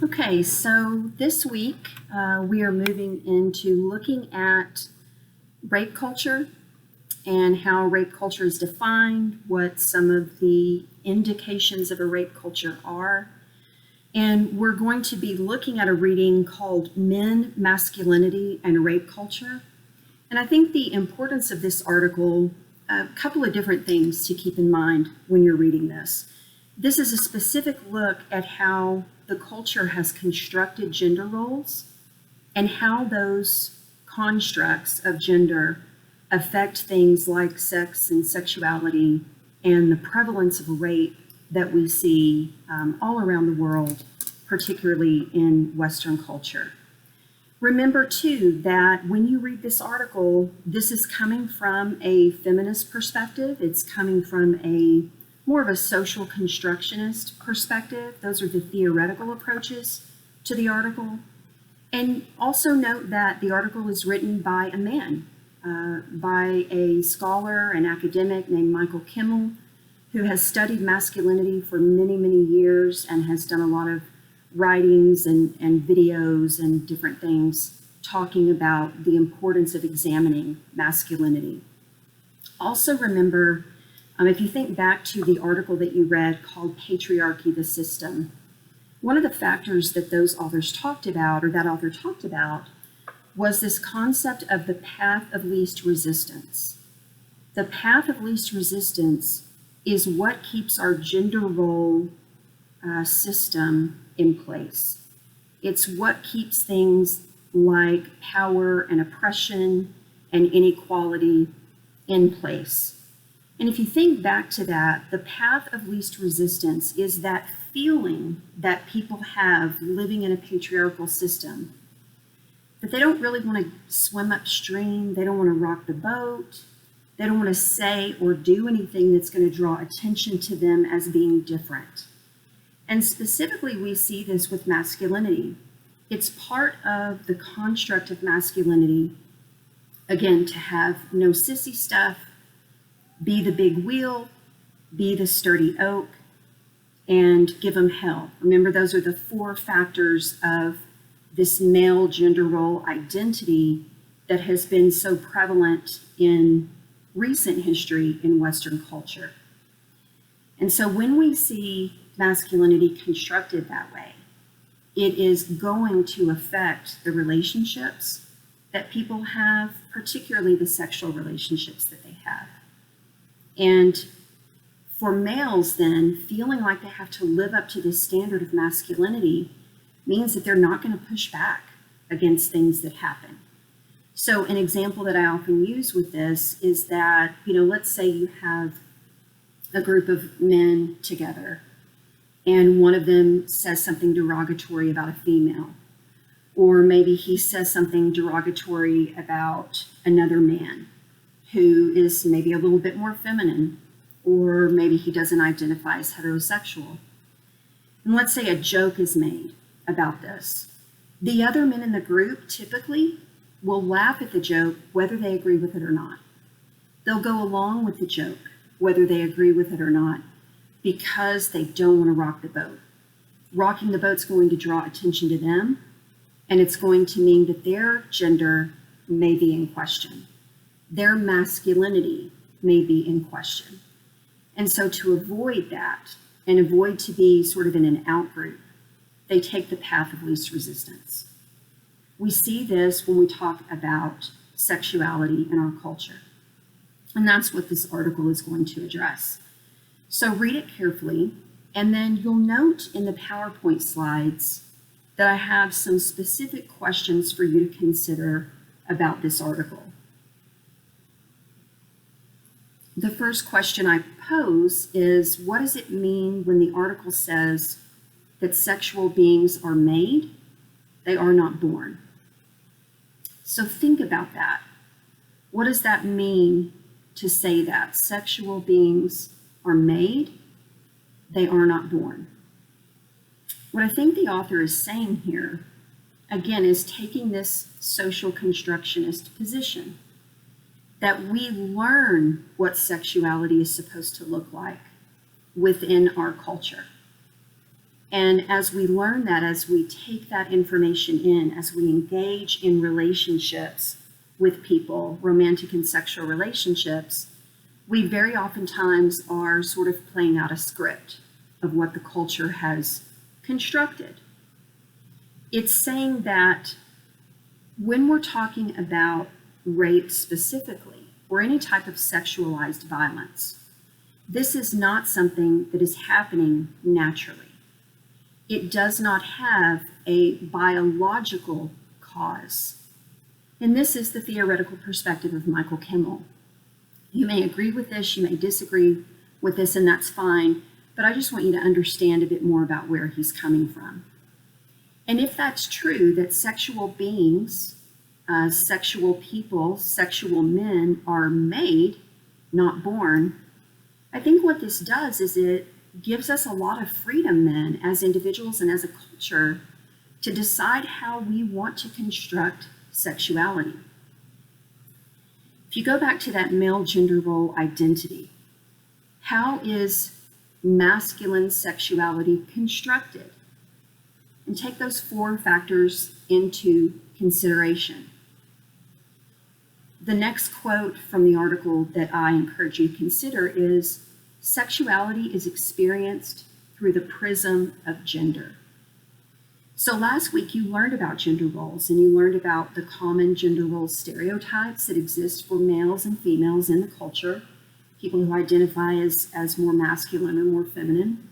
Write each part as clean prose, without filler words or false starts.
Okay, so this week we are moving into looking at rape culture and how rape culture is defined, what some of the indications of a rape culture are. And we're going to be looking at a reading called Men, Masculinity, and Rape Culture. And I think the importance of this article, a couple of different things to keep in mind when you're reading this. This is a specific look at how the culture has constructed gender roles and how those constructs of gender affect things like sex and sexuality and the prevalence of rape that we see all around the world, particularly in Western culture. Remember, too, that when you read this article, this is coming from a feminist perspective. It's coming from a more of a social constructionist perspective. Those are the theoretical approaches to the article. And also note that the article is written by a man, by a scholar and academic named Michael Kimmel, who has studied masculinity for many, many years and has done a lot of writings and videos and different things talking about the importance of examining masculinity. Also remember, if you think back to the article that you read called Patriarchy, the System, one of the factors that those authors talked about, or that author talked about, was this concept of the path of least resistance. The path of least resistance is what keeps our gender role system in place. It's what keeps things like power and oppression and inequality in place. And if you think back to that, the path of least resistance is that feeling that people have living in a patriarchal system, that they don't really want to swim upstream, they don't want to rock the boat, they don't want to say or do anything that's going to draw attention to them as being different. And specifically, we see this with masculinity. It's part of the construct of masculinity, again, to have no sissy stuff, be the big wheel, be the sturdy oak, and give them hell. Remember, those are the four factors of this male gender role identity that has been so prevalent in recent history in Western culture. And so when we see masculinity constructed that way, it is going to affect the relationships that people have, particularly the sexual relationships that they have. And for males then, feeling like they have to live up to this standard of masculinity means that they're not going to push back against things that happen. So an example that I often use with this is that, let's say you have a group of men together and one of them says something derogatory about a female, or maybe he says something derogatory about another man who is maybe a little bit more feminine, or maybe he doesn't identify as heterosexual. And let's say a joke is made about this. The other men in the group typically will laugh at the joke whether they agree with it or not. They'll go along with the joke whether they agree with it or not, because they don't want to rock the boat. Rocking the boat's going to draw attention to them, and it's going to mean that their gender may be in question. Their masculinity may be in question. And so to avoid that, and avoid to be sort of in an out-group, they take the path of least resistance. We see this when we talk about sexuality in our culture. And that's what this article is going to address. So read it carefully, and then you'll note in the PowerPoint slides that I have some specific questions for you to consider about this article. The first question I pose is, what does it mean when the article says that sexual beings are made, they are not born? So think about that. What does that mean to say that? Sexual beings are made, they are not born. What I think the author is saying here, again, is taking this social constructionist position, that we learn what sexuality is supposed to look like within our culture. And as we learn that, as we take that information in, as we engage in relationships with people, romantic and sexual relationships, we very oftentimes are sort of playing out a script of what the culture has constructed. It's saying that when we're talking about rape specifically, or any type of sexualized violence, this is not something that is happening naturally. It does not have a biological cause. And this is the theoretical perspective of Michael Kimmel. You may agree with this, you may disagree with this, and that's fine, but I just want you to understand a bit more about where he's coming from. And if that's true, that sexual beings, sexual people, sexual men are made, not born, I think what this does is it gives us a lot of freedom then as individuals and as a culture to decide how we want to construct sexuality. If you go back to that male gender role identity, how is masculine sexuality constructed? And take those 4 factors into consideration. The next quote from the article that I encourage you to consider is, "Sexuality is experienced through the prism of gender." So last week you learned about gender roles, and you learned about the common gender role stereotypes that exist for males and females in the culture, people who identify as more masculine or more feminine.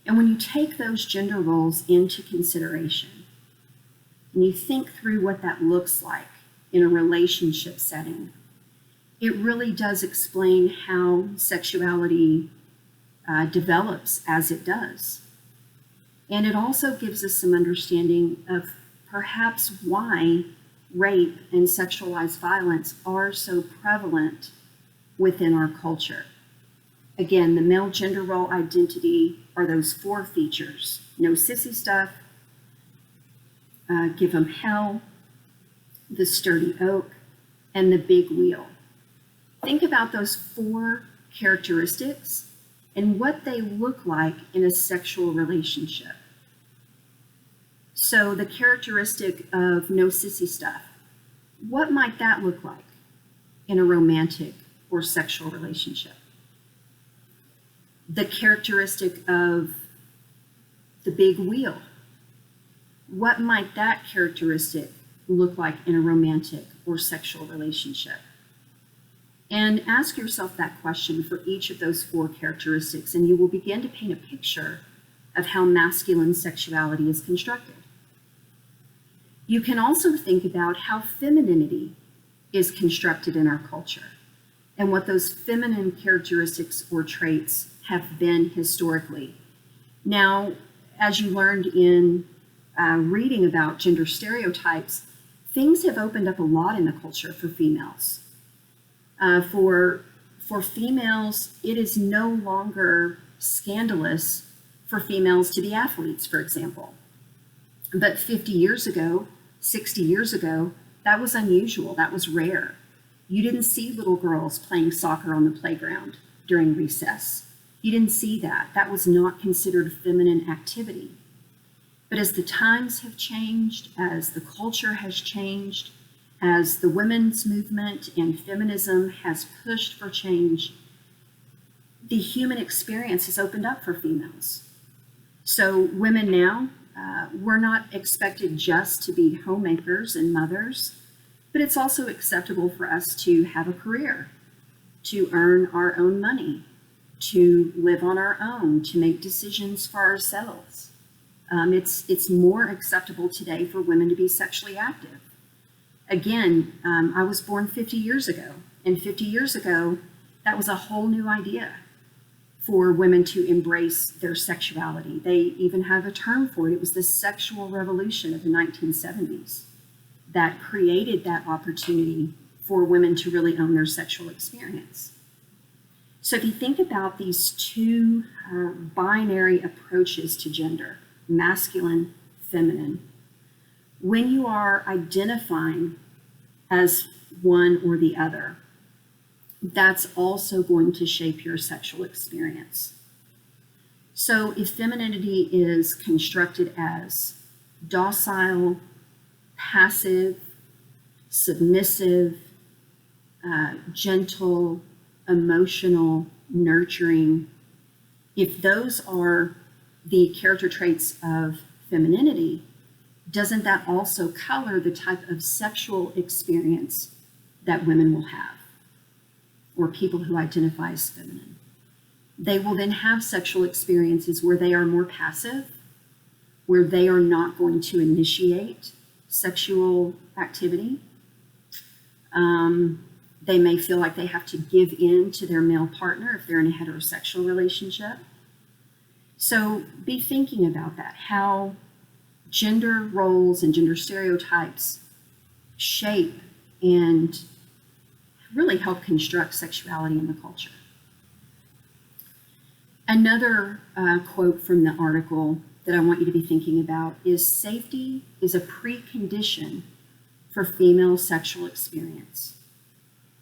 And when you take those gender roles into consideration, and you think through what that looks like in a relationship setting, it really does explain how sexuality develops as it does. And it also gives us some understanding of perhaps why rape and sexualized violence are so prevalent within our culture. Again, the male gender role identity are those 4 features: no sissy stuff, give them hell, the sturdy oak, and the big wheel. Think about those 4 characteristics and what they look like in a sexual relationship. So the characteristic of no sissy stuff, what might that look like in a romantic or sexual relationship? The characteristic of the big wheel, what might that characteristic look like in a romantic or sexual relationship? And ask yourself that question for each of those 4 characteristics, and you will begin to paint a picture of how masculine sexuality is constructed. You can also think about how femininity is constructed in our culture and what those feminine characteristics or traits have been historically. Now, as you learned in reading about gender stereotypes, things have opened up a lot in the culture for females. For females, it is no longer scandalous for females to be athletes, for example. But 50 years ago, 60 years ago, that was unusual, that was rare. You didn't see little girls playing soccer on the playground during recess. You didn't see that. That was not considered feminine activity. But as the times have changed, as the culture has changed, as the women's movement and feminism has pushed for change, the human experience has opened up for females. So women now, we're not expected just to be homemakers and mothers, but it's also acceptable for us to have a career, to earn our own money, to live on our own, to make decisions for ourselves. It's more acceptable today for women to be sexually active. Again, I was born 50 years ago, and 50 years ago, that was a whole new idea for women to embrace their sexuality. They even have a term for it. It was the sexual revolution of the 1970s that created that opportunity for women to really own their sexual experience. So if you think about these 2 binary approaches to gender, masculine, feminine, when you are identifying as one or the other, that's also going to shape your sexual experience. So if femininity is constructed as docile, passive, submissive, gentle, emotional, nurturing, if those are the character traits of femininity, doesn't that also color the type of sexual experience that women will have, or people who identify as feminine? They will then have sexual experiences where they are more passive, where they are not going to initiate sexual activity. They may feel like they have to give in to their male partner if they're in a heterosexual relationship. So be thinking about that, how gender roles and gender stereotypes shape and really help construct sexuality in the culture. Another quote from the article that I want you to be thinking about is safety is a precondition for female sexual experience.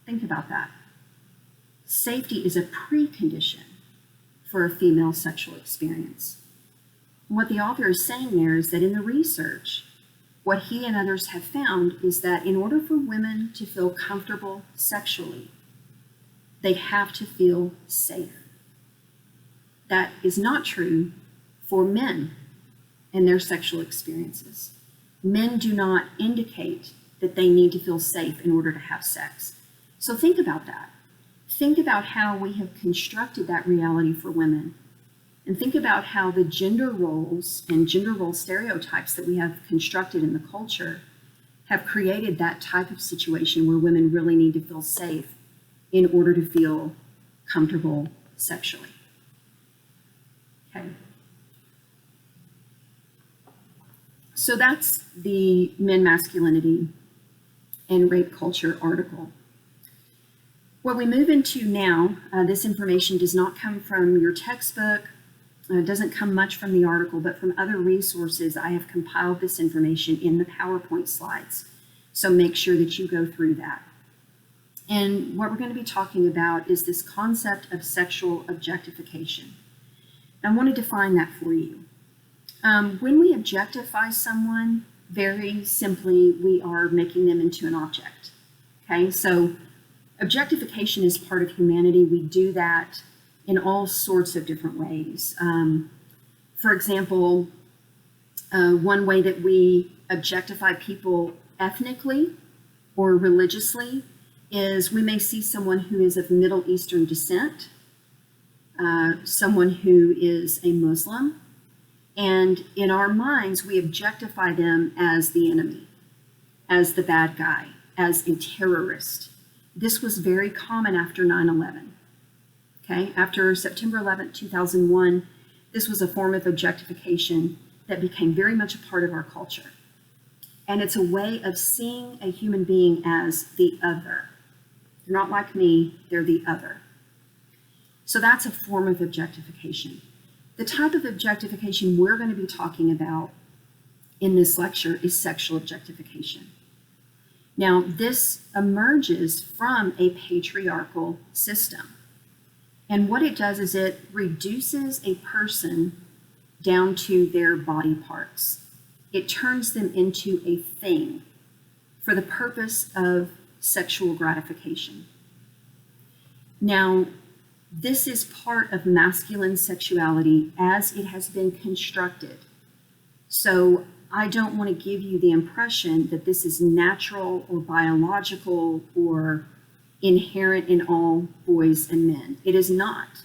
Think about that. Safety is a precondition for a female sexual experience. And what the author is saying there is that in the research, what he and others have found is that in order for women to feel comfortable sexually, they have to feel safe. That is not true for men and their sexual experiences. Men do not indicate that they need to feel safe in order to have sex. So think about that. Think about how we have constructed that reality for women. And think about how the gender roles and gender role stereotypes that we have constructed in the culture have created that type of situation where women really need to feel safe in order to feel comfortable sexually. Okay. So that's the Men, Masculinity, and Rape Culture article. What we move into now, this information does not come from your textbook, doesn't come much from the article, but from other resources. I have compiled this information in the PowerPoint slides. So make sure that you go through that. And what we're going to be talking about is this concept of sexual objectification. I want to define that for you. When we objectify someone, very simply, we are making them into an object. Okay, so objectification is part of humanity. We do that in all sorts of different ways. For example, one way that we objectify people ethnically or religiously is we may see someone who is of Middle Eastern descent, someone who is a Muslim, and in our minds, we objectify them as the enemy, as the bad guy, as a terrorist. This was very common after 9/11. Okay, after September 11th, 2001, this was a form of objectification that became very much a part of our culture. And it's a way of seeing a human being as the other. They're not like me, they're the other. So that's a form of objectification. The type of objectification we're going to be talking about in this lecture is sexual objectification. Now, this emerges from a patriarchal system. And what it does is it reduces a person down to their body parts. It turns them into a thing for the purpose of sexual gratification. Now, this is part of masculine sexuality as it has been constructed. So I don't want to give you the impression that this is natural or biological or inherent in all boys and men. It is not.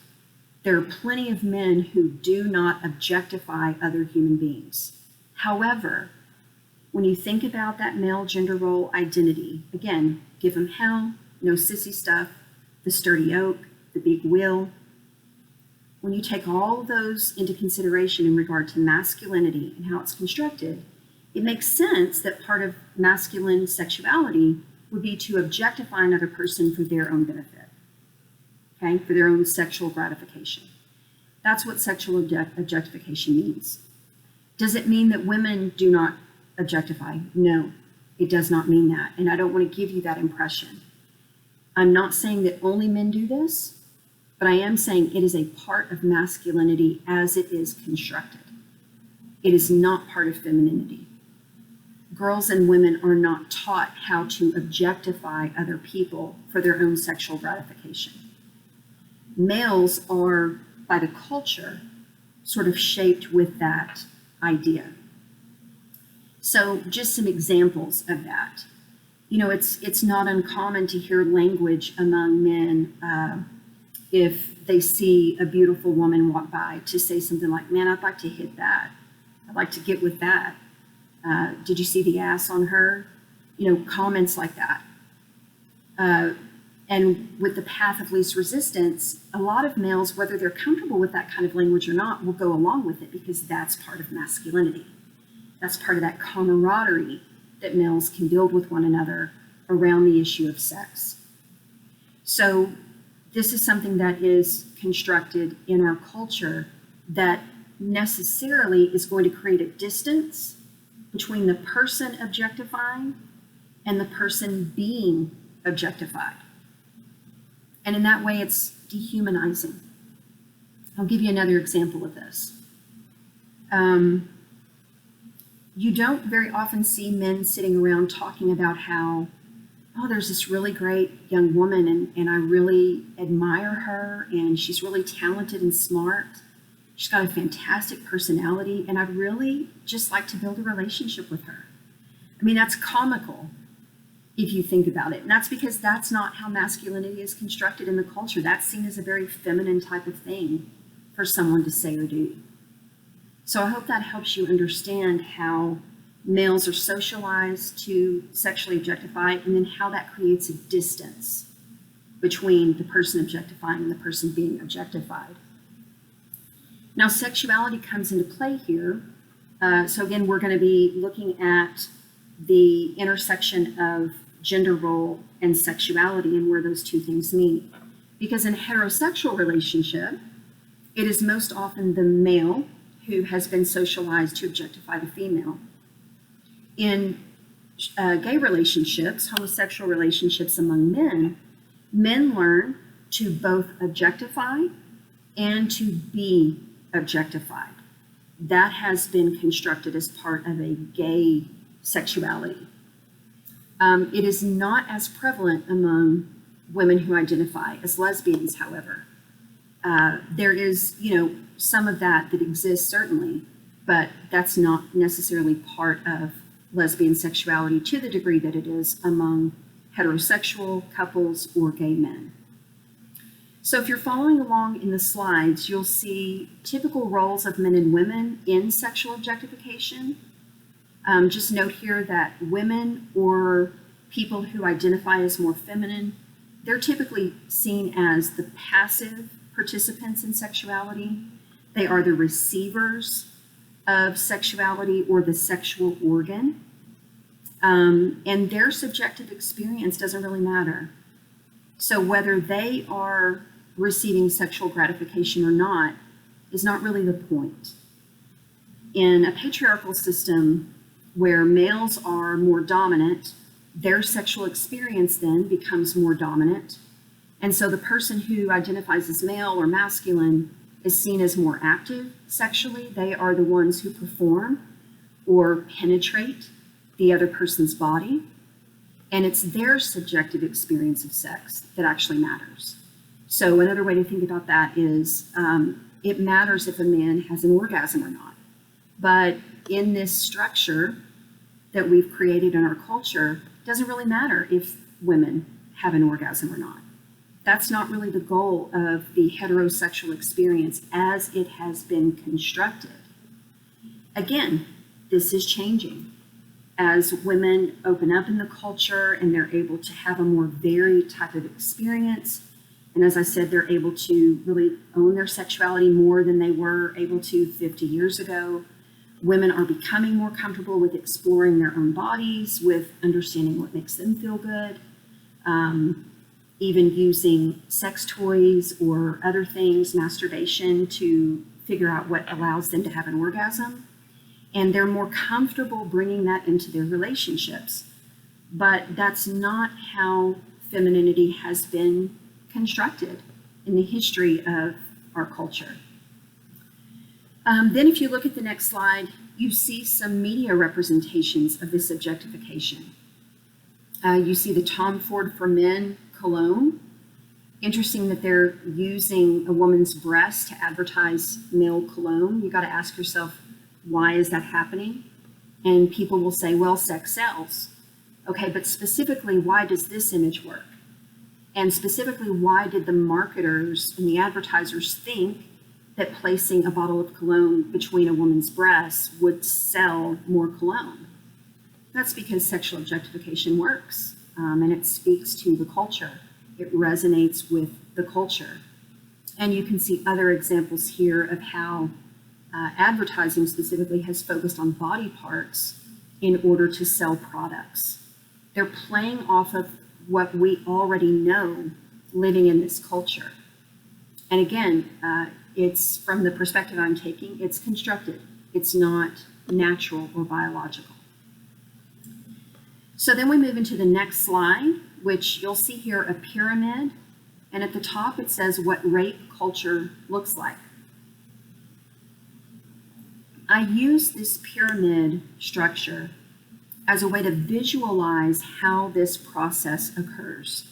There are plenty of men who do not objectify other human beings. However, when you think about that male gender role identity, again, give them hell, no sissy stuff, the sturdy oak, the big wheel. When you take all of those into consideration in regard to masculinity and how it's constructed, it makes sense that part of masculine sexuality would be to objectify another person for their own benefit, okay, for their own sexual gratification. That's what sexual objectification means. Does it mean that women do not objectify? No, it does not mean that, and I don't want to give you that impression. I'm not saying that only men do this. but I am saying it is a part of masculinity as it is constructed. It is not part of femininity. Girls and women are not taught how to objectify other people for their own sexual gratification. Males are, by the culture, sort of shaped with that idea. So just some examples of that. It's not uncommon to hear language among men if they see a beautiful woman walk by to say something like, man, I'd like to hit that. I'd like to get with that. Did you see the ass on her? Comments like that. And with the path of least resistance, a lot of males, whether they're comfortable with that kind of language or not, will go along with it because that's part of masculinity. That's part of that camaraderie that males can build with one another around the issue of sex. So this is something that is constructed in our culture that necessarily is going to create a distance between the person objectifying and the person being objectified. And in that way, it's dehumanizing. I'll give you another example of this. You don't very often see men sitting around talking about how, there's this really great young woman and I really admire her and she's really talented and smart. She's got a fantastic personality and I'd really just like to build a relationship with her. I mean, that's comical if you think about it. And that's because that's not how masculinity is constructed in the culture. That's seen as a very feminine type of thing for someone to say or do. So I hope that helps you understand how males are socialized to sexually objectify and then how that creates a distance between the person objectifying and the person being objectified. Now, sexuality comes into play here. So again, we're going to be looking at the intersection of gender role and sexuality and where those two things meet. Because in heterosexual relationship, it is most often the male who has been socialized to objectify the female. In gay relationships, homosexual relationships among men learn to both objectify and to be objectified. That has been constructed as part of a gay sexuality. It is not as prevalent among women who identify as lesbians, however. There is, some of that exists certainly, but that's not necessarily part of lesbian sexuality to the degree that it is among heterosexual couples or gay men. So if you're following along in the slides, you'll see typical roles of men and women in sexual objectification. Just note here that women or people who identify as more feminine, they're typically seen as the passive participants in sexuality. They are the receivers of sexuality or the sexual organ. And their subjective experience doesn't really matter. So whether they are receiving sexual gratification or not is not really the point. In a patriarchal system where males are more dominant, their sexual experience then becomes more dominant. And so the person who identifies as male or masculine is seen as more active sexually. They are the ones who perform or penetrate the other person's body. And it's their subjective experience of sex that actually matters. So another way to think about that is it matters if a man has an orgasm or not. But in this structure that we've created in our culture, it doesn't really matter if women have an orgasm or not. That's not really the goal of the heterosexual experience as it has been constructed. Again, this is changing. As women open up in the culture and they're able to have a more varied type of experience, and as I said, they're able to really own their sexuality more than they were able to 50 years ago. Women are becoming more comfortable with exploring their own bodies, with understanding what makes them feel good, even using sex toys or other things, masturbation, to figure out what allows them to have an orgasm. And they're more comfortable bringing that into their relationships. But that's not how femininity has been constructed in the history of our culture. Then if you look at the next slide, you see some media representations of this objectification. You see the Tom Ford for Men cologne. Interesting that they're using a woman's breast to advertise male cologne. You got to ask yourself, why is that happening? And people will say, well, sex sells. Okay, but specifically, why does this image work? And specifically, why did the marketers and the advertisers think that placing a bottle of cologne between a woman's breasts would sell more cologne? That's because sexual objectification works, and it speaks to the culture. It resonates with the culture. And you can see other examples here of how advertising specifically has focused on body parts in order to sell products. They're playing off of what we already know living in this culture. And again, it's from the perspective I'm taking, it's constructed. It's not natural or biological. So then we move into the next slide, which you'll see here a pyramid. And at the top, it says what rape culture looks like. I use this pyramid structure as a way to visualize how this process occurs.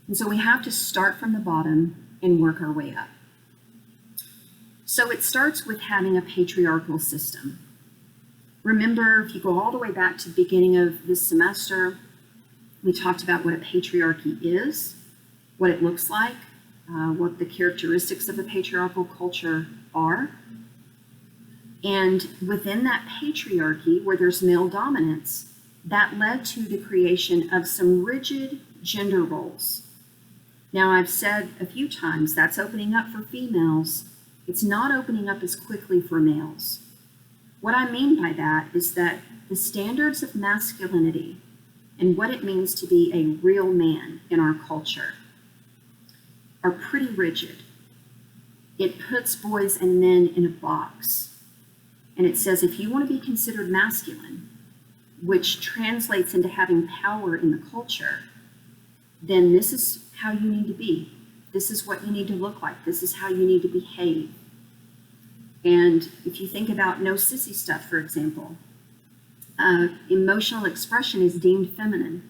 And so we have to start from the bottom and work our way up. So it starts with having a patriarchal system. Remember, if you go all the way back to the beginning of this semester, we talked about what a patriarchy is, what it looks like, what the characteristics of a patriarchal culture are. And within that patriarchy, where there's male dominance, that led to the creation of some rigid gender roles. Now, I've said a few times that's opening up for females. It's not opening up as quickly for males. What I mean by that is that the standards of masculinity and what it means to be a real man in our culture are pretty rigid. It puts boys and men in a box. And it says if you want to be considered masculine, which translates into having power in the culture, then this is how you need to be. This is what you need to look like. This is how you need to behave. And if you think about no sissy stuff, for example, emotional expression is deemed feminine.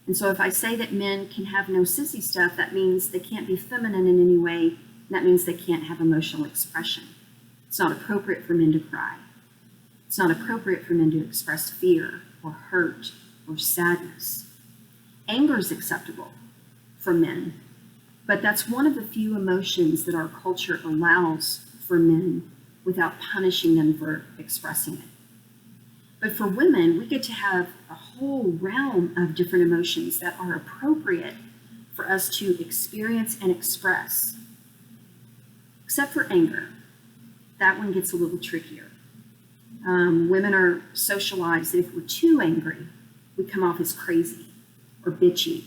And so if I say that men can have no sissy stuff, that means they can't be feminine in any way. And that means they can't have emotional expression. It's not appropriate for men to cry. It's not appropriate for men to express fear or hurt or sadness. Anger is acceptable for men, but that's one of the few emotions that our culture allows for men without punishing them for expressing it. But for women, we get to have a whole realm of different emotions that are appropriate for us to experience and express, except for anger. That one gets a little trickier. Women are socialized that if we're too angry, we come off as crazy or bitchy.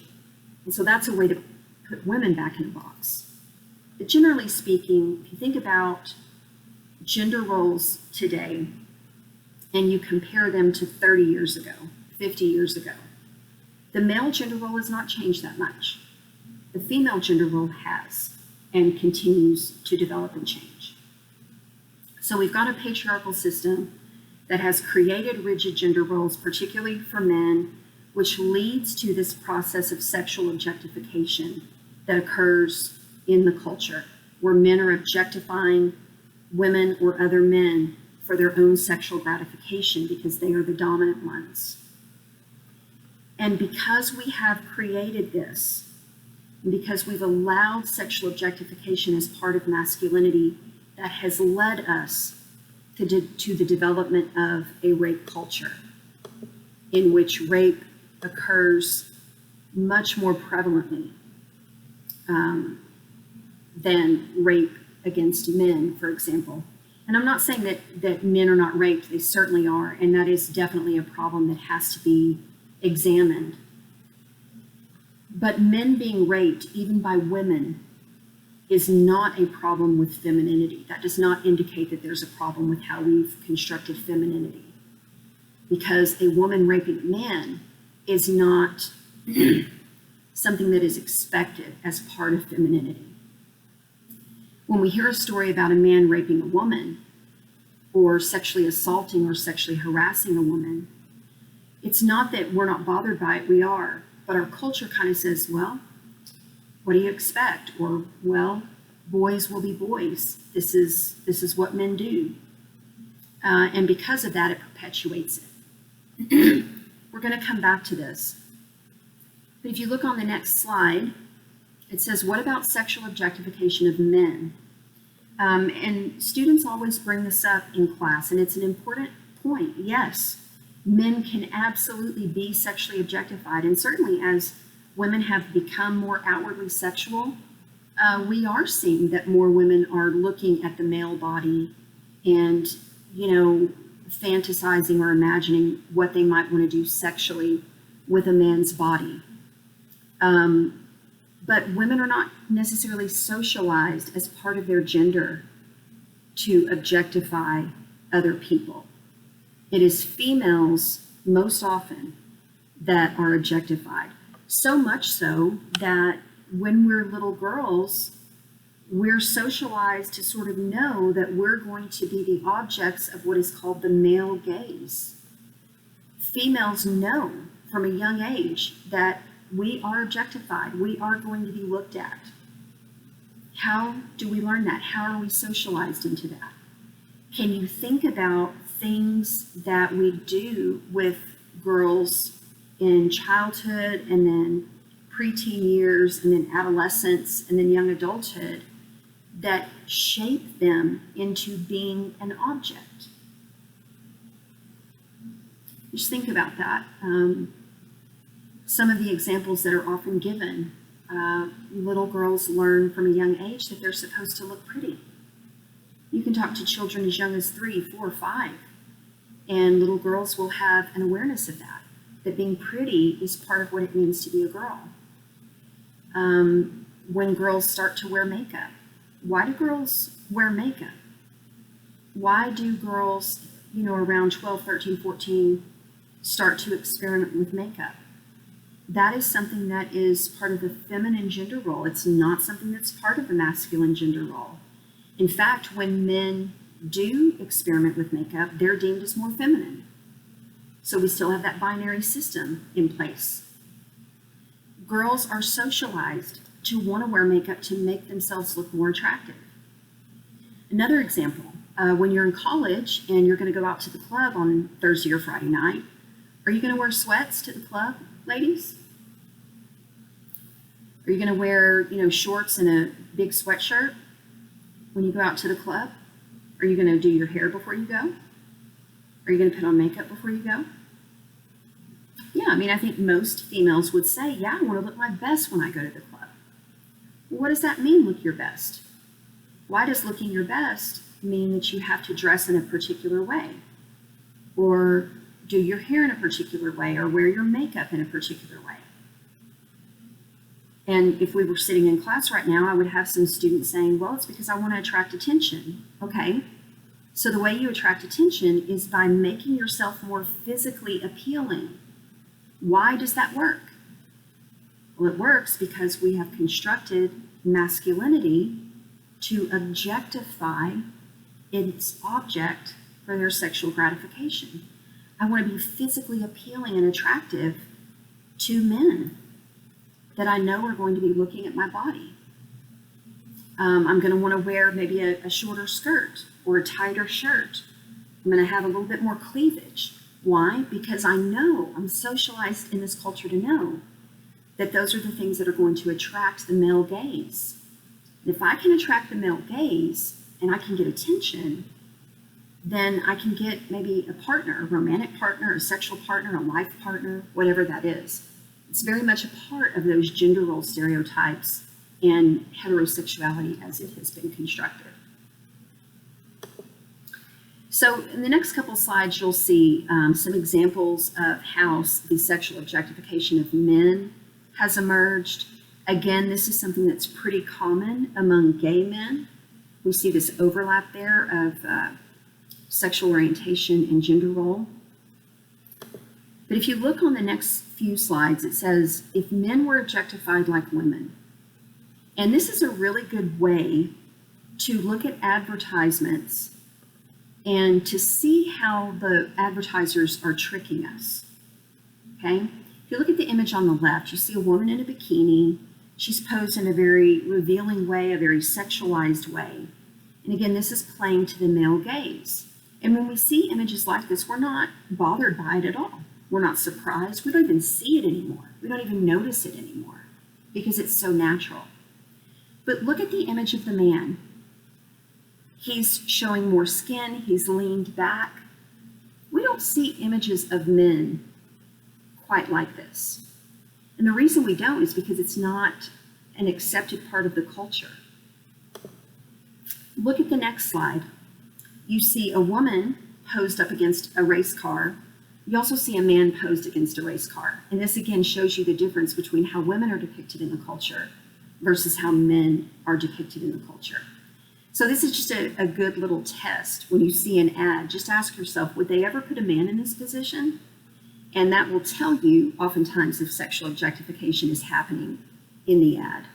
And so that's a way to put women back in a box. But generally speaking, if you think about gender roles today and you compare them to 30 years ago, 50 years ago, the male gender role has not changed that much. The female gender role has and continues to develop and change. So we've got a patriarchal system that has created rigid gender roles, particularly for men, which leads to this process of sexual objectification that occurs in the culture, where men are objectifying women or other men for their own sexual gratification because they are the dominant ones. And because we have created this, and because we've allowed sexual objectification as part of masculinity, that has led us to the development of a rape culture in which rape occurs much more prevalently than rape against men, for example. And I'm not saying that men are not raped, they certainly are, and that is definitely a problem that has to be examined. But men being raped, even by women, is not a problem with femininity. That does not indicate that there's a problem with how we've constructed femininity. Because a woman raping a man is not something that is expected as part of femininity. When we hear a story about a man raping a woman or sexually assaulting or sexually harassing a woman, it's not that we're not bothered by it, we are, but our culture kind of says, well, what do you expect? Or, well, boys will be boys. This is what men do. And because of that, it perpetuates it. We're going to come back to this. But if you look on the next slide, it says, what about sexual objectification of men? And students always bring this up in class, and it's an important point. Yes, men can absolutely be sexually objectified, and certainly as women have become more outwardly sexual, we are seeing that more women are looking at the male body and, fantasizing or imagining what they might want to do sexually with a man's body. But women are not necessarily socialized as part of their gender to objectify other people. It is females most often that are objectified. So much so that when we're little girls, we're socialized to sort of know that we're going to be the objects of what is called the male gaze. Females know from a young age that we are objectified. We are going to be looked at. How do we learn that? How are we socialized into that? Can you think about things that we do with girls in childhood and then preteen years and then adolescence and then young adulthood that shape them into being an object? Just think about that. Some of the examples that are often given, little girls learn from a young age that they're supposed to look pretty. You can talk to children as young as 3, 4, 5, and little girls will have an awareness of that being pretty is part of what it means to be a girl. When girls start to wear makeup, why do girls wear makeup? Why do girls, around 12, 13, 14, start to experiment with makeup? That is something that is part of the feminine gender role. It's not something that's part of the masculine gender role. In fact, when men do experiment with makeup, they're deemed as more feminine. So we still have that binary system in place. Girls are socialized to want to wear makeup to make themselves look more attractive. Another example, when you're in college and you're going to go out to the club on Thursday or Friday night, are you going to wear sweats to the club, ladies? Are you going to wear, shorts and a big sweatshirt when you go out to the club? Are you going to do your hair before you go? Are you going to put on makeup before you go? Yeah, I think most females would say, yeah, I want to look my best when I go to the club. Well, what does that mean, look your best? Why does looking your best mean that you have to dress in a particular way? Or do your hair in a particular way? Or wear your makeup in a particular way? And if we were sitting in class right now, I would have some students saying, well, it's because I want to attract attention. Okay, so the way you attract attention is by making yourself more physically appealing. Why does that work? Well, it works because we have constructed masculinity to objectify its object for their sexual gratification. I want to be physically appealing and attractive to men that I know are going to be looking at my body. I'm going to want to wear maybe a shorter skirt or a tighter shirt. I'm going to have a little bit more cleavage. Why? Because I know, I'm socialized in this culture to know that those are the things that are going to attract the male gaze. And if I can attract the male gaze and I can get attention, then I can get maybe a partner, a romantic partner, a sexual partner, a life partner, whatever that is. It's very much a part of those gender role stereotypes and heterosexuality as it has been constructed. So in the next couple slides, you'll see some examples of how the sexual objectification of men has emerged. Again, this is something that's pretty common among gay men. We see this overlap there of sexual orientation and gender role. But if you look on the next few slides, it says, if men were objectified like women. And this is a really good way to look at advertisements and to see how the advertisers are tricking us, okay? If you look at the image on the left, you see a woman in a bikini. She's posed in a very revealing way, a very sexualized way. And again, this is playing to the male gaze. And when we see images like this, we're not bothered by it at all. We're not surprised. We don't even see it anymore. We don't even notice it anymore because it's so natural. But look at the image of the man. He's showing more skin. He's leaned back. We don't see images of men quite like this. And the reason we don't is because it's not an accepted part of the culture. Look at the next slide. You see a woman posed up against a race car. You also see a man posed against a race car. And this again shows you the difference between how women are depicted in the culture versus how men are depicted in the culture. So this is just a good little test. When you see an ad, just ask yourself, would they ever put a man in this position? And that will tell you oftentimes if sexual objectification is happening in the ad.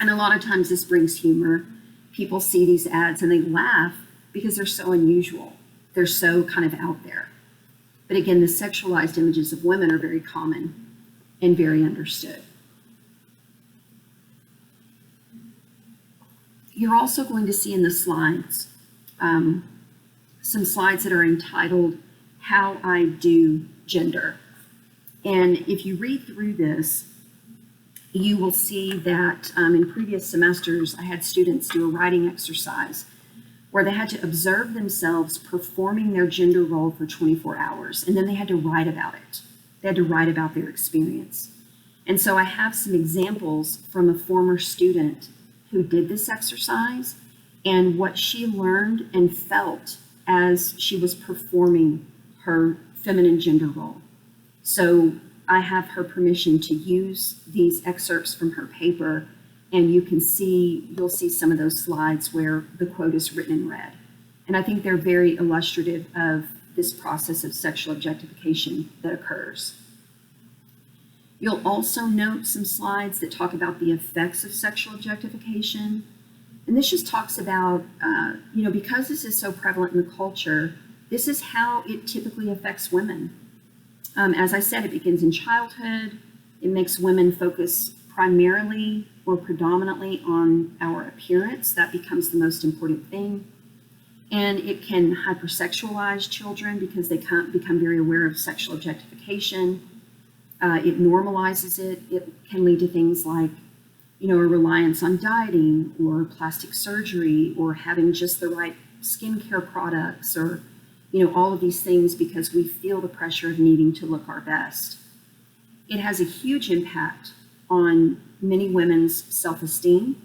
And a lot of times this brings humor. People see these ads and they laugh because they're so unusual. They're so kind of out there. But again, the sexualized images of women are very common and very understood. You're also going to see in the slides some slides that are entitled How I Do Gender. And if you read through this, you will see that in previous semesters, I had students do a writing exercise where they had to observe themselves performing their gender role for 24 hours, and then they had to write about it. They had to write about their experience. And so I have some examples from a former student who did this exercise and what she learned and felt as she was performing her feminine gender role. So I have her permission to use these excerpts from her paper, and you'll see some of those slides where the quote is written in red. And I think they're very illustrative of this process of sexual objectification that occurs. You'll also note some slides that talk about the effects of sexual objectification. And this just talks about, because this is so prevalent in the culture, this is how it typically affects women. As I said, it begins in childhood. It makes women focus primarily or predominantly on our appearance. That becomes the most important thing. And it can hypersexualize children because they can't become very aware of sexual objectification. It normalizes it. It can lead to things like, a reliance on dieting or plastic surgery or having just the right skincare products or, all of these things because we feel the pressure of needing to look our best. It has a huge impact on many women's self-esteem,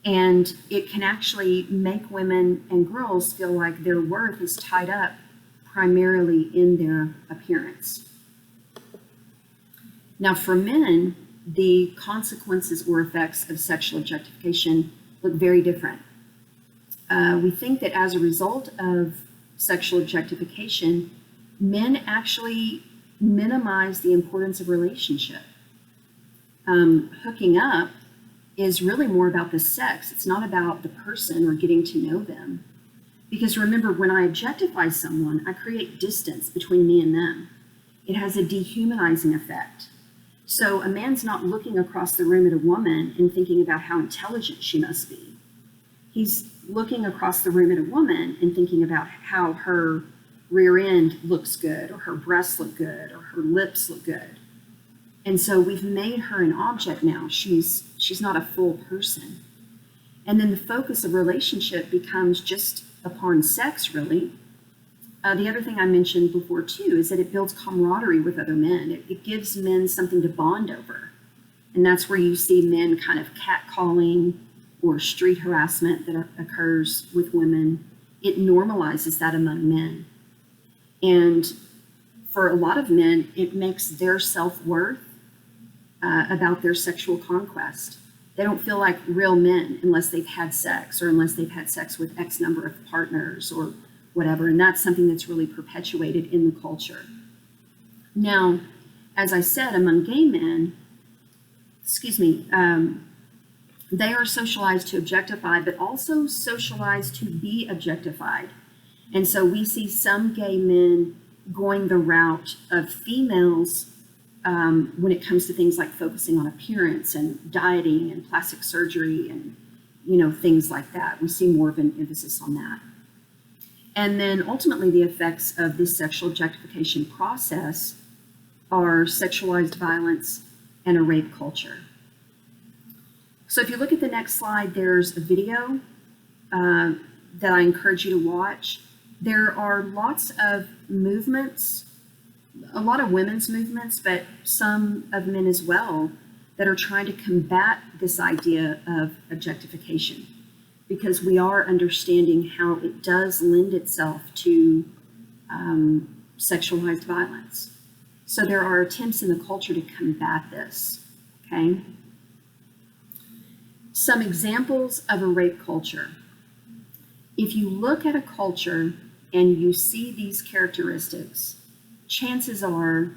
and it can actually make women and girls feel like their worth is tied up primarily in their appearance. Now, for men, the consequences or effects of sexual objectification look very different. We think that as a result of sexual objectification, men actually minimize the importance of relationship. Hooking up is really more about the sex. It's not about the person or getting to know them. Because remember, when I objectify someone, I create distance between me and them. It has a dehumanizing effect. So a man's not looking across the room at a woman and thinking about how intelligent she must be. He's looking across the room at a woman and thinking about how her rear end looks good, or her breasts look good, or her lips look good. And so we've made her an object now. She's not a full person. And then the focus of relationship becomes just upon sex, really. The other thing I mentioned before, too, is that it builds camaraderie with other men. It gives men something to bond over. And that's where you see men kind of catcalling or street harassment that occurs with women. It normalizes that among men. And for a lot of men, it makes their self-worth about their sexual conquest. They don't feel like real men unless they've had sex or unless they've had sex with X number of partners or whatever. And that's something that's really perpetuated in the culture. Now, as I said, among gay men, They are socialized to objectify, but also socialized to be objectified. And so we see some gay men going the route of females when it comes to things like focusing on appearance and dieting and plastic surgery and, things like that. We see more of an emphasis on that. And then ultimately the effects of this sexual objectification process are sexualized violence and a rape culture. So if you look at the next slide, there's a video that I encourage you to watch. There are lots of movements, a lot of women's movements, but some of men as well, that are trying to combat this idea of objectification, because we are understanding how it does lend itself to sexualized violence. So there are attempts in the culture to combat this, okay? Some examples of a rape culture. If you look at a culture and you see these characteristics, chances are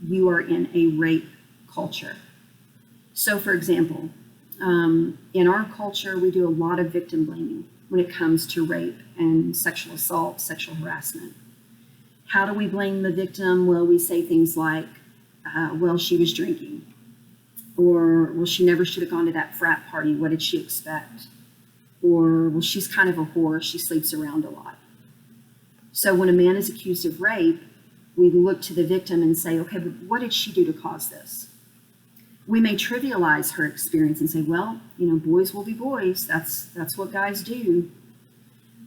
you are in a rape culture. So for example, in our culture, we do a lot of victim blaming when it comes to rape and sexual assault, sexual harassment. How do we blame the victim? Well, we say things like, well, she was drinking. Or, well, she never should have gone to that frat party. What did she expect? Or, well, she's kind of a whore. She sleeps around a lot. So when a man is accused of rape, we look to the victim and say, okay, but what did she do to cause this? We may trivialize her experience and say, well, boys will be boys. That's what guys do.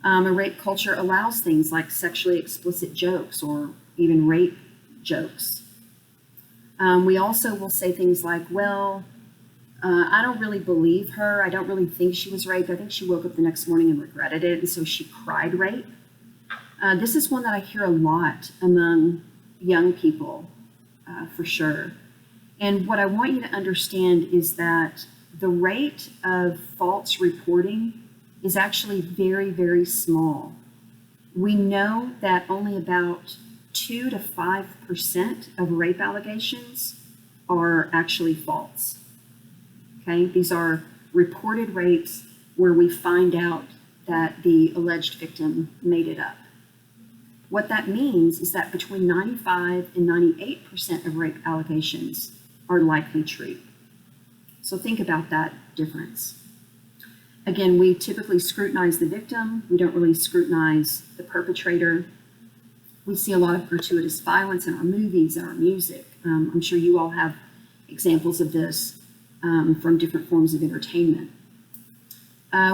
A rape culture allows things like sexually explicit jokes or even rape jokes. We also will say things like, well, I don't really believe her. I don't really think she was raped. I think she woke up the next morning and regretted it, and so she cried rape. This is one that I hear a lot among young people, for sure. And what I want you to understand is that the rate of false reporting is actually very, very small. We know that only about 2 to 5% of rape allegations are actually false. Okay, these are reported rapes where we find out that the alleged victim made it up. What that means is that between 95 and 98% of rape allegations are likely true. So think about that difference. Again, we typically scrutinize the victim. We don't really scrutinize the perpetrator. We see a lot of gratuitous violence in our movies and our music. I'm sure you all have examples of this from different forms of entertainment.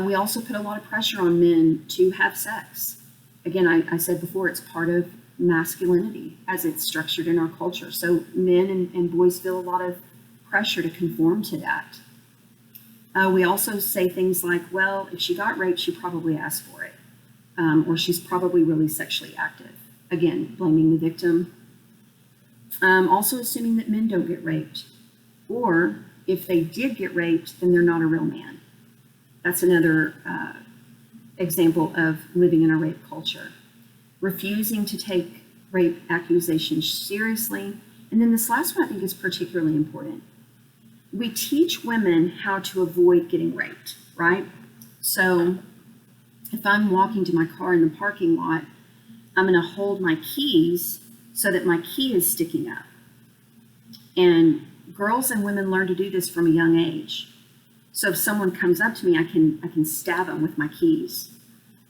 We also put a lot of pressure on men to have sex. Again, I said before, it's part of masculinity as it's structured in our culture. So men and boys feel a lot of pressure to conform to that. We also say things like, well, if she got raped, she probably asked for it, or she's probably really sexually active. Again, blaming the victim. Also assuming that men don't get raped, or if they did get raped, then they're not a real man. That's another example of living in a rape culture. Refusing to take rape accusations seriously. And then this last one I think is particularly important. We teach women how to avoid getting raped, right? So if I'm walking to my car in the parking lot, I'm going to hold my keys so that my key is sticking up. And girls and women learn to do this from a young age. So if someone comes up to me, I can stab them with my keys.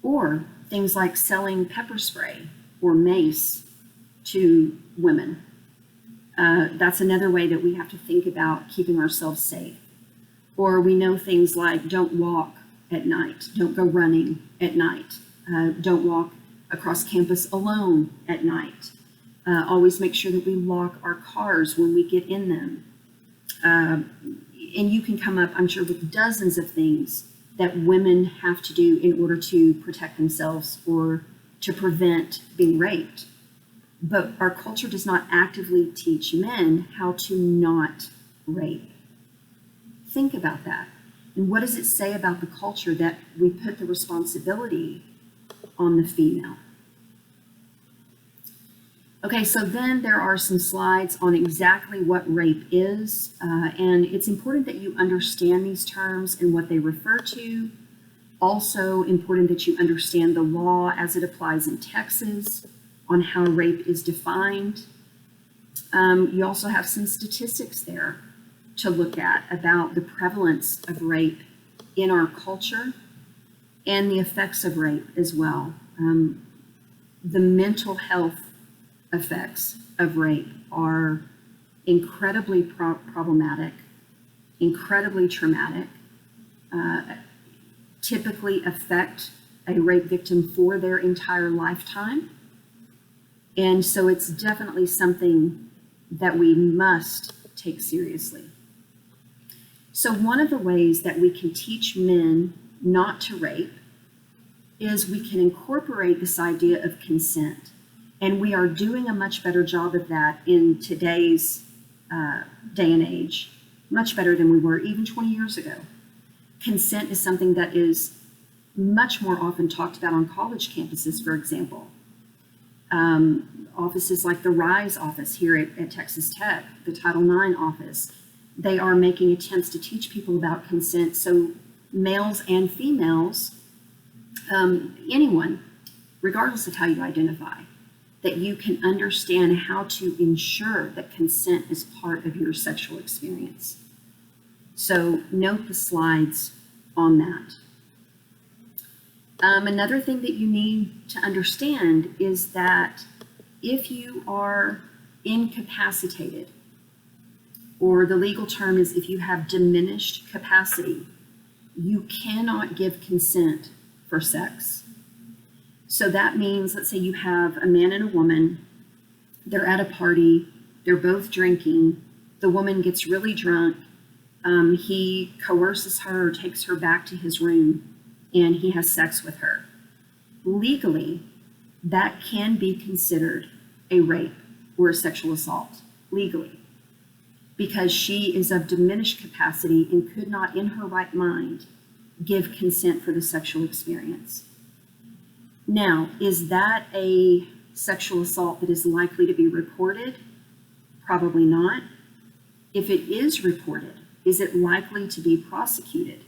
Or things like selling pepper spray or mace to women. That's another way that we have to think about keeping ourselves safe. Or we know things like don't walk at night, don't go running at night, don't walk across campus alone at night. Always make sure that we lock our cars when we get in them. And you can come up, I'm sure, with dozens of things that women have to do in order to protect themselves or to prevent being raped. But our culture does not actively teach men how to not rape. Think about that. And what does it say about the culture that we put the responsibility on the female? Okay, so then there are some slides on exactly what rape is, and it's important that you understand these terms and what they refer to. Also important that you understand the law as it applies in Texas on how rape is defined. You also have some statistics there to look at about the prevalence of rape in our culture and the effects of rape as well. The mental health effects of rape are incredibly problematic, incredibly traumatic, typically affect a rape victim for their entire lifetime. And so it's definitely something that we must take seriously. So one of the ways that we can teach men not to rape is we can incorporate this idea of consent. And we are doing a much better job of that in today's day and age, much better than we were even 20 years ago. Consent is something that is much more often talked about on college campuses, for example. Offices like the RISE office here at Texas Tech, the Title IX office, they are making attempts to teach people about consent so males and females, anyone, regardless of how you identify, that you can understand how to ensure that consent is part of your sexual experience. So note the slides on that. Another thing that you need to understand is that if you are incapacitated, or the legal term is if you have diminished capacity, you cannot give consent for sex. So that means, let's say you have a man and a woman, they're at a party, they're both drinking, the woman gets really drunk, he coerces her or takes her back to his room, and he has sex with her. Legally, that can be considered a rape or a sexual assault, legally, because she is of diminished capacity and could not, in her right mind, give consent for the sexual experience. Now, is that a sexual assault that is likely to be reported? Probably not. If it is reported, is it likely to be prosecuted?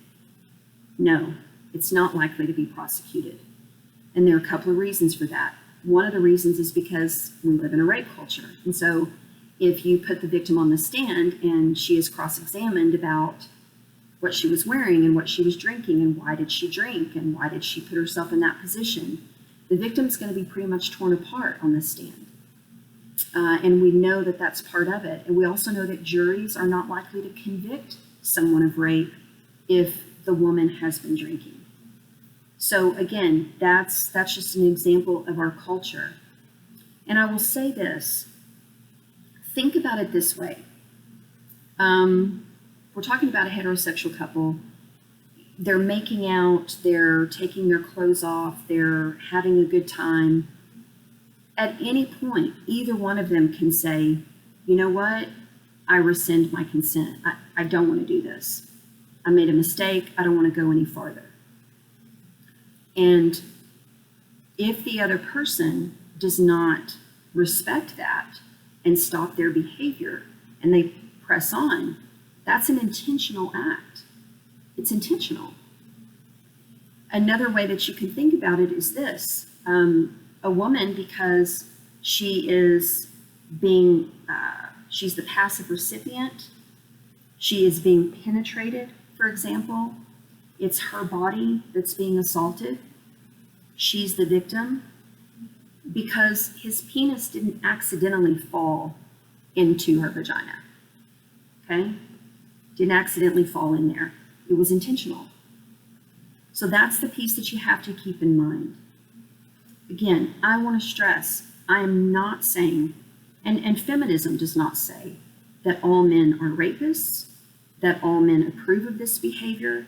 No, it's not likely to be prosecuted. And there are a couple of reasons for that. One of the reasons is because we live in a rape culture. And so if you put the victim on the stand and she is cross-examined about what she was wearing and what she was drinking and why did she drink and why did she put herself in that position, the victim's going to be pretty much torn apart on the stand. And we know that that's part of it. And we also know that juries are not likely to convict someone of rape if the woman has been drinking. So again, that's just an example of our culture. And I will say this, think about it this way. We're talking about a heterosexual couple. They're making out, they're taking their clothes off, they're having a good time. At any point, either one of them can say, you know what, I rescind my consent. I don't want to do this. I made a mistake. I don't want to go any farther. And if the other person does not respect that and stop their behavior and they press on, that's an intentional act. It's intentional. Another way that you can think about it is this. A woman, because she is being, she's the passive recipient, she is being penetrated, for example, it's her body that's being assaulted, she's the victim, because his penis didn't accidentally fall into her vagina, okay? Didn't accidentally fall in there. It was intentional. So that's the piece that you have to keep in mind. Again, I want to stress, I am not saying, and feminism does not say that all men are rapists, that all men approve of this behavior,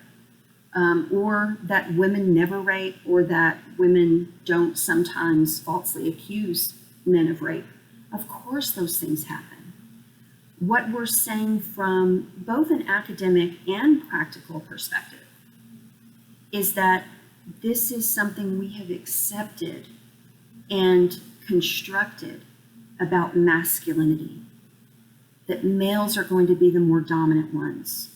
or that women never rape, or that women don't sometimes falsely accuse men of rape. Of course those things happen. What we're saying from both an academic and practical perspective is that this is something we have accepted and constructed about masculinity, that males are going to be the more dominant ones,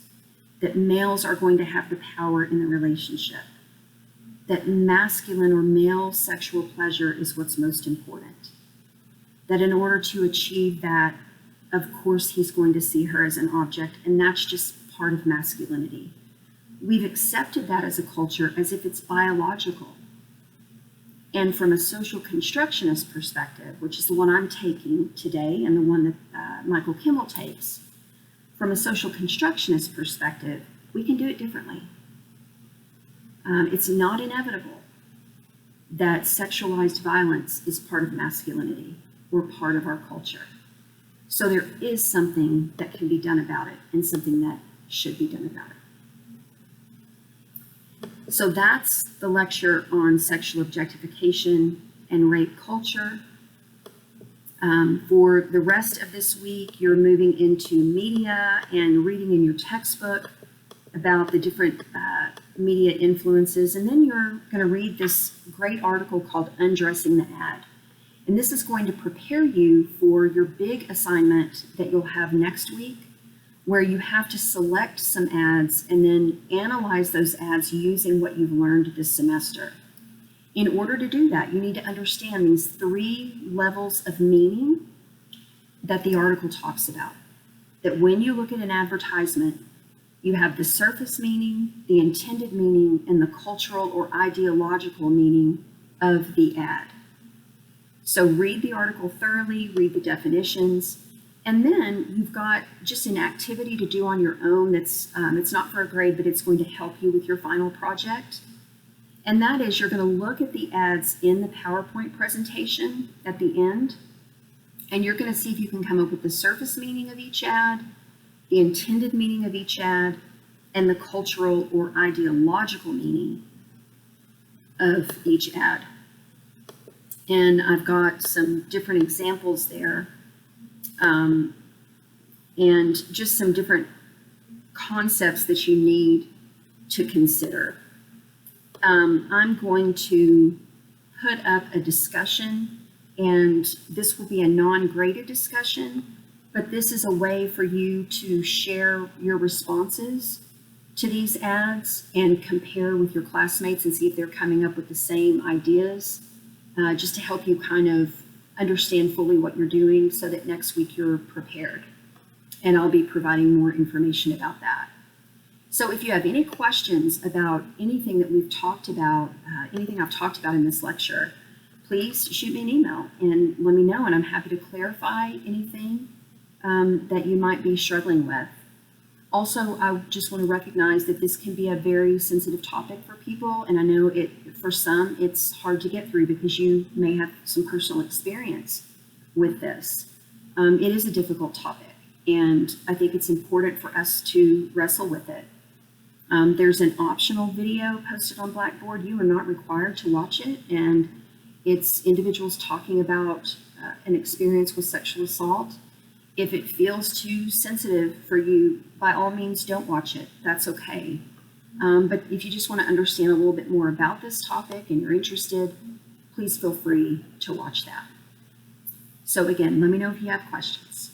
that males are going to have the power in the relationship, that masculine or male sexual pleasure is what's most important, that in order to achieve that, of course, he's going to see her as an object, and that's just part of masculinity. We've accepted that as a culture as if it's biological. And from a social constructionist perspective, which is the one I'm taking today and the one that Michael Kimmel takes, from a social constructionist perspective, we can do it differently. It's not inevitable that sexualized violence is part of masculinity or part of our culture. So there is something that can be done about it and something that should be done about it. So that's the lecture on sexual objectification and rape culture. For the rest of this week, you're moving into media and reading in your textbook about the different media influences. And then you're going to read this great article called Undressing the Ad. And this is going to prepare you for your big assignment that you'll have next week, where you have to select some ads and then analyze those ads using what you've learned this semester. In order to do that, you need to understand these 3 levels of meaning that the article talks about. That when you look at an advertisement, you have the surface meaning, the intended meaning, and the cultural or ideological meaning of the ad. So read the article thoroughly, read the definitions, and then you've got just an activity to do on your own that's, it's not for a grade, but it's going to help you with your final project. And that is, you're going to look at the ads in the PowerPoint presentation at the end, and you're going to see if you can come up with the surface meaning of each ad, the intended meaning of each ad, and the cultural or ideological meaning of each ad. And I've got some different examples there, and just some different concepts that you need to consider. I'm going to put up a discussion, and this will be a non-graded discussion, but this is a way for you to share your responses to these ads and compare with your classmates and see if they're coming up with the same ideas, just to help you kind of understand fully what you're doing so that next week you're prepared. And I'll be providing more information about that. So if you have any questions about anything that we've talked about, anything I've talked about in this lecture, please shoot me an email and let me know, and I'm happy to clarify anything that you might be struggling with. Also, I just want to recognize that this can be a very sensitive topic for people, and I know for some it's hard to get through because you may have some personal experience with this. It is a difficult topic, and I think it's important for us to wrestle with it. There's an optional video posted on Blackboard. You are not required to watch it, and it's individuals talking about an experience with sexual assault. If it feels too sensitive for you, by all means, don't watch it. That's okay. But if you just want to understand a little bit more about this topic and you're interested, please feel free to watch that. So again, let me know if you have questions.